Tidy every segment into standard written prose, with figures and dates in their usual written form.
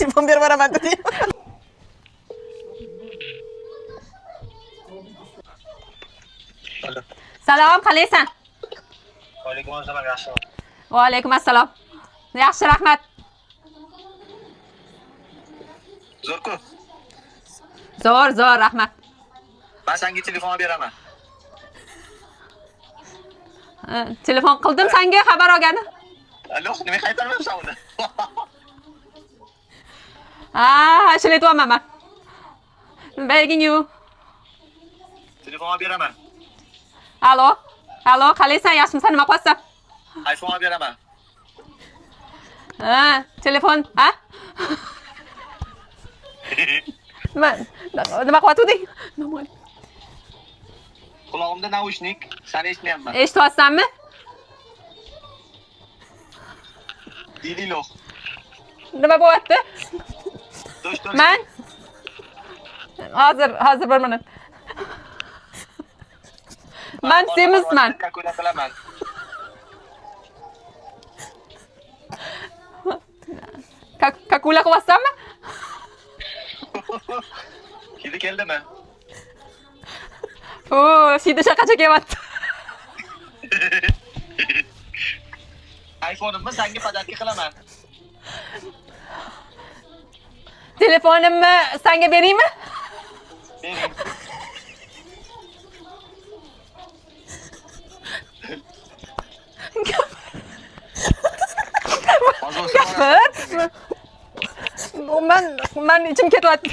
Telefon berib beraman dedi. Alo. Salom, qalaysan? Alaykum assalom, yaxshi. Va alaykum assalom. Yaxshi, rahmat. Zo'rku. Zo'r, rahmat. Men senga telefon beraman. Telefon qildim senga xabar olgani. Alo, nima qaytarmayapsan uni? Ishlayapman men. Begging you. Telefon beraman. Alo, qalaysan? Yaxshimisan? Nima qilyapsan? iPhone beraman. Telefon, nima qilyaptiding? Qulog'imda naushnik, seni eshitmayapman. Eshityapsanmi? Dililo. Nima bo'lyapti? Do'stlar. Men hozir bir minut. Men semizman. Kakula qilaman. Kakula qilyapsanmi? Hidi keldimi? Hidi shaqacha kelyapti. iPhone'imni senga podarka qilaman. Telefonimni senga beraymi? Bering. Gapir. Men ichim ketyapti.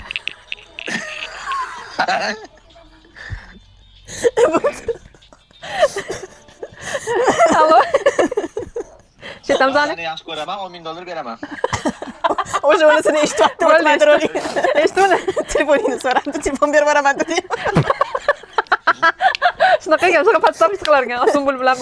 Alo. Shetamzani? Seni yaxshi ko'raman, $10,000 beraman. O'sha unisini eshityapti, o'tmaydir uning. Eshitdingmi? Telefoningni so'rabdi, telefon berib beraman dedi. Shunaqa gap, shunaqa podstavist qilarkan. Sumbul bilan